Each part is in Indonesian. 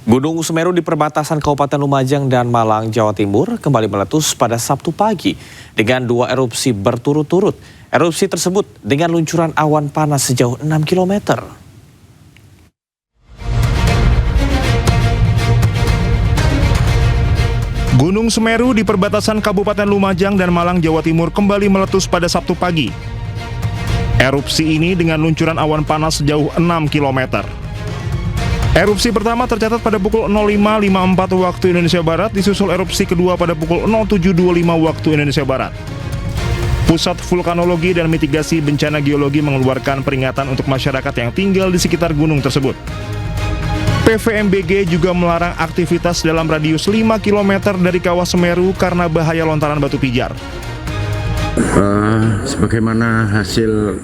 Gunung Semeru di perbatasan Kabupaten Lumajang dan Malang, Jawa Timur kembali meletus pada Sabtu pagi dengan 2 erupsi berturut-turut. Erupsi tersebut dengan luncuran awan panas sejauh 6 km. Gunung Semeru di perbatasan Kabupaten Lumajang dan Malang, Jawa Timur kembali meletus pada Sabtu pagi. Erupsi ini dengan luncuran awan panas sejauh 6 km. Erupsi pertama tercatat pada pukul 05.54 waktu Indonesia Barat, disusul erupsi kedua pada pukul 07.25 waktu Indonesia Barat. Pusat Vulkanologi dan Mitigasi Bencana Geologi mengeluarkan peringatan untuk masyarakat yang tinggal di sekitar gunung tersebut. PVMBG juga melarang aktivitas dalam radius 5 km dari kawah Semeru karena bahaya lontaran batu pijar. Sebagaimana hasil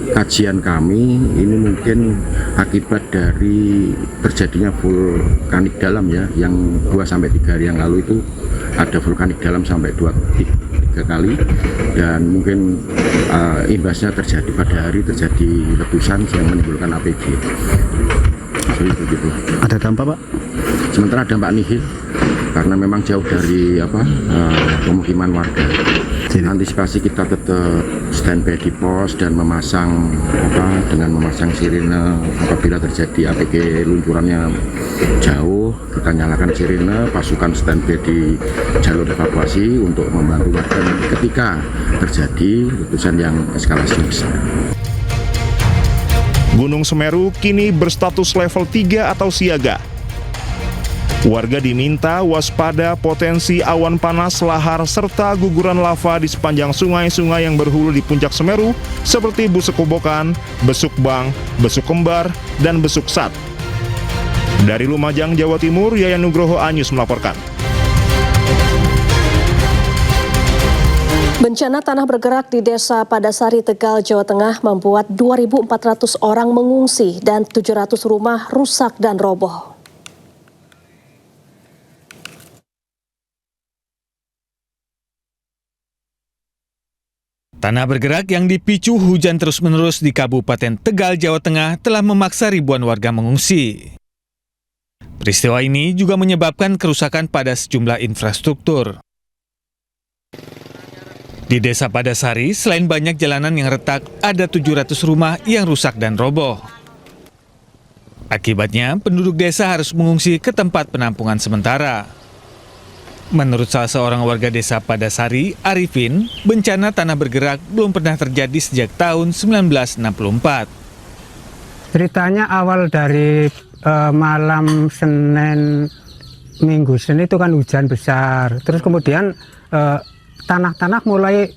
kajian kami, ini mungkin akibat dari terjadinya vulkanik dalam ya, yang 2-3 hari yang lalu itu ada vulkanik dalam sampai 2-3 kali, dan mungkin imbasnya terjadi pada hari terjadi letusan yang menimbulkan APG. Begitu. Ada dampak, Pak? Sementara dampak nihil karena memang jauh dari pemukiman warga. Antisipasi kita tetap standby di pos dan memasang dengan memasang sirine apabila terjadi APG luncurannya jauh, kita nyalakan sirine, pasukan standby di jalur evakuasi untuk membantu warga ketika terjadi letusan yang eskalasinya besar. Gunung Semeru kini berstatus level 3 atau siaga. Warga diminta waspada potensi awan panas, lahar, serta guguran lava di sepanjang sungai-sungai yang berhulu di puncak Semeru seperti Busuk Kobokan, Besuk Bang, Besuk Kembar, dan Besuk Sat. Dari Lumajang, Jawa Timur, Yayan Nugroho Anyus melaporkan. Bencana tanah bergerak di Desa Padasari, Tegal, Jawa Tengah membuat 2.400 orang mengungsi dan 700 rumah rusak dan roboh. Tanah bergerak yang dipicu hujan terus-menerus di Kabupaten Tegal, Jawa Tengah telah memaksa ribuan warga mengungsi. Peristiwa ini juga menyebabkan kerusakan pada sejumlah infrastruktur. Di Desa Padasari, selain banyak jalanan yang retak, ada 700 rumah yang rusak dan roboh. Akibatnya, penduduk desa harus mengungsi ke tempat penampungan sementara. Menurut salah seorang warga Desa Padasari, Arifin, bencana tanah bergerak belum pernah terjadi sejak tahun 1964. Ceritanya awal dari malam Senin, Minggu Senin itu kan hujan besar. Terus kemudian tanah-tanah mulai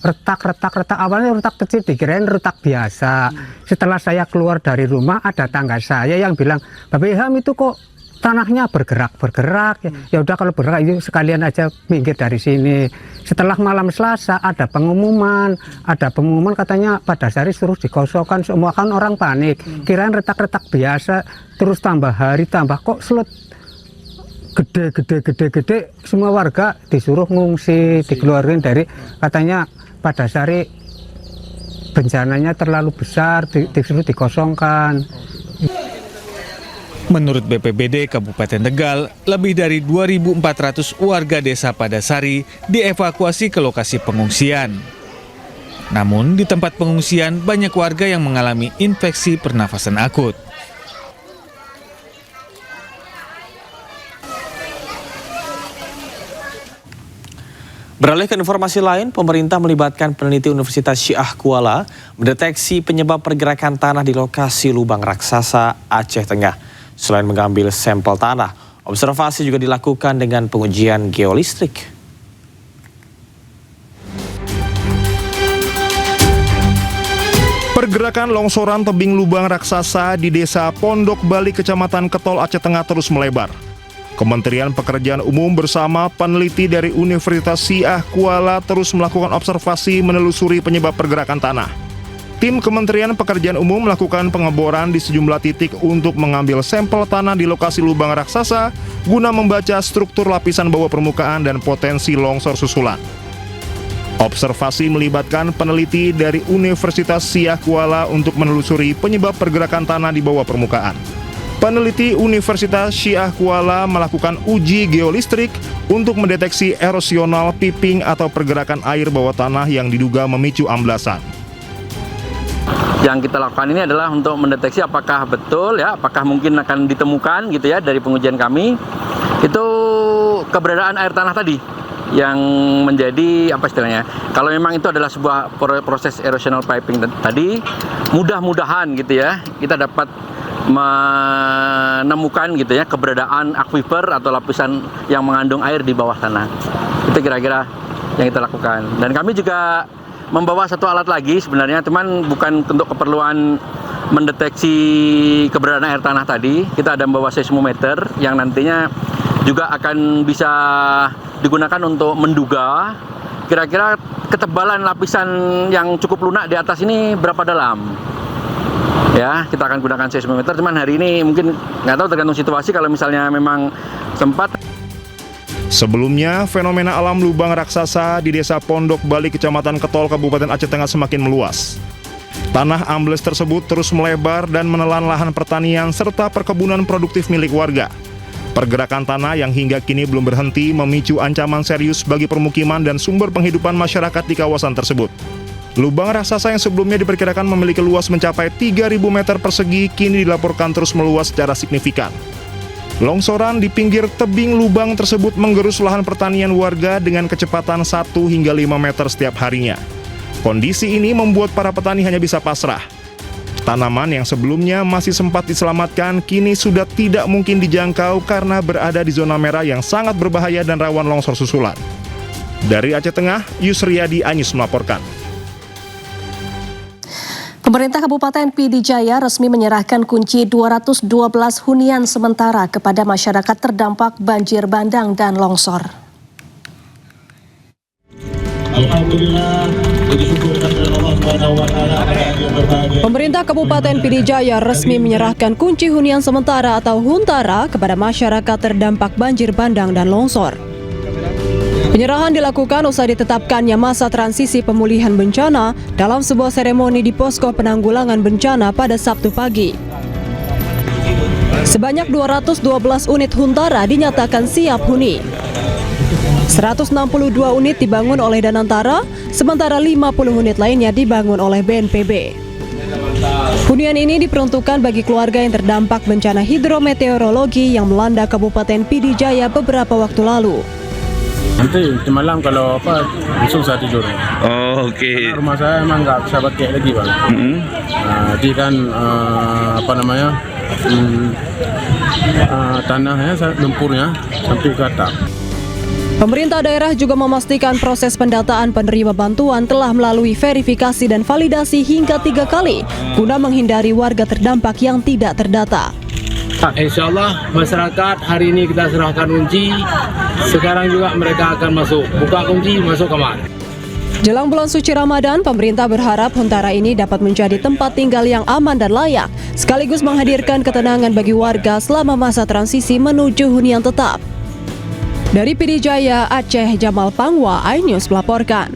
retak. Awalnya retak kecil, dikirain retak biasa. Setelah saya keluar dari rumah, ada tangga saya yang bilang, Bapak Ilham itu kok tanahnya bergerak. Ya udah kalau bergerak itu sekalian aja minggir dari sini. Setelah malam Selasa ada pengumuman katanya Padasari suruh dikosongkan, semua kan orang panik. Kirain retak-retak biasa, terus tambah hari tambah kok slot gede, semua warga disuruh ngungsi, dikeluarin dari, katanya Padasari bencananya terlalu besar, disuruh dikosongkan. Menurut BPBD Kabupaten Tegal, lebih dari 2.400 warga Desa Padasari dievakuasi ke lokasi pengungsian. Namun, di tempat pengungsian banyak warga yang mengalami infeksi pernafasan akut. Beralih ke informasi lain, pemerintah melibatkan peneliti Universitas Syiah Kuala mendeteksi penyebab pergerakan tanah di lokasi lubang raksasa Aceh Tengah. Selain mengambil sampel tanah, observasi juga dilakukan dengan pengujian geolistrik. Pergerakan longsoran tebing lubang raksasa di Desa Pondok Bali, Kecamatan Ketol, Aceh Tengah terus melebar. Kementerian Pekerjaan Umum bersama peneliti dari Universitas Syiah Kuala terus melakukan observasi menelusuri penyebab pergerakan tanah. Tim Kementerian Pekerjaan Umum melakukan pengeboran di sejumlah titik untuk mengambil sampel tanah di lokasi lubang raksasa guna membaca struktur lapisan bawah permukaan dan potensi longsor susulan. Observasi melibatkan peneliti dari Universitas Syiah Kuala untuk menelusuri penyebab pergerakan tanah di bawah permukaan. peneliti Universitas Syiah Kuala melakukan uji geolistrik untuk mendeteksi erosional piping atau pergerakan air bawah tanah yang diduga memicu amblasan. Yang kita lakukan ini adalah untuk mendeteksi apakah betul ya, apakah mungkin akan ditemukan gitu ya dari pengujian kami itu keberadaan air tanah tadi yang menjadi apa istilahnya. Kalau memang itu adalah sebuah proses erosional piping tadi, mudah-mudahan gitu ya kita dapat menemukan gitu ya keberadaan aquifer atau lapisan yang mengandung air di bawah tanah. Itu kira-kira yang kita lakukan. Dan kami juga membawa satu alat lagi sebenarnya, teman, bukan untuk keperluan mendeteksi keberadaan air tanah tadi. Kita ada membawa seismometer yang nantinya juga akan bisa digunakan untuk menduga kira-kira ketebalan lapisan yang cukup lunak di atas ini berapa dalam. Ya, kita akan gunakan seismometer, cuman hari ini mungkin nggak tahu, tergantung situasi, kalau misalnya memang sempat. Sebelumnya, fenomena alam lubang raksasa di Desa Pondok Bali, Kecamatan Ketol, Kabupaten Aceh Tengah semakin meluas. Tanah ambles tersebut terus melebar dan menelan lahan pertanian serta perkebunan produktif milik warga. Pergerakan tanah yang hingga kini belum berhenti memicu ancaman serius bagi permukiman dan sumber penghidupan masyarakat di kawasan tersebut. Lubang raksasa yang sebelumnya diperkirakan memiliki luas mencapai 3.000 meter persegi kini dilaporkan terus meluas secara signifikan. Longsoran di pinggir tebing lubang tersebut menggerus lahan pertanian warga dengan kecepatan 1 hingga 5 meter setiap harinya. Kondisi ini membuat para petani hanya bisa pasrah. Tanaman yang sebelumnya masih sempat diselamatkan kini sudah tidak mungkin dijangkau karena berada di zona merah yang sangat berbahaya dan rawan longsor susulan. Dari Aceh Tengah, Yusriyadi Anyus melaporkan. Pemerintah Kabupaten PD Jaya resmi menyerahkan kunci 212 hunian sementara kepada masyarakat terdampak banjir bandang dan longsor. Pemerintah Kabupaten PD Jaya resmi menyerahkan kunci hunian sementara atau Huntara kepada masyarakat terdampak banjir bandang dan longsor. Penyerahan dilakukan usai ditetapkannya masa transisi pemulihan bencana dalam sebuah seremoni di Posko Penanggulangan Bencana pada Sabtu pagi. Sebanyak 212 unit Huntara dinyatakan siap huni. 162 unit dibangun oleh Danantara, sementara 50 unit lainnya dibangun oleh BNPB. Hunian ini diperuntukkan bagi keluarga yang terdampak bencana hidrometeorologi yang melanda Kabupaten PD Jaya beberapa waktu lalu. Nanti malam kalau susah tidur. Oh, oke. Karena rumah saya emang nggak bisa pakai lagi, Bang. Jadi kan tanahnya lumpurnya sampai ke atap. Pemerintah daerah juga memastikan proses pendataan penerima bantuan telah melalui verifikasi dan validasi hingga 3 kali guna menghindari warga terdampak yang tidak terdata. Insya Allah masyarakat hari ini kita serahkan kunci, sekarang juga mereka akan masuk, buka kunci masuk kamar. Jelang bulan suci Ramadan, pemerintah berharap Huntara ini dapat menjadi tempat tinggal yang aman dan layak, sekaligus menghadirkan ketenangan bagi warga selama masa transisi menuju hunian tetap. Dari PD Jaya, Aceh, Jamal Pangwa, iNews melaporkan.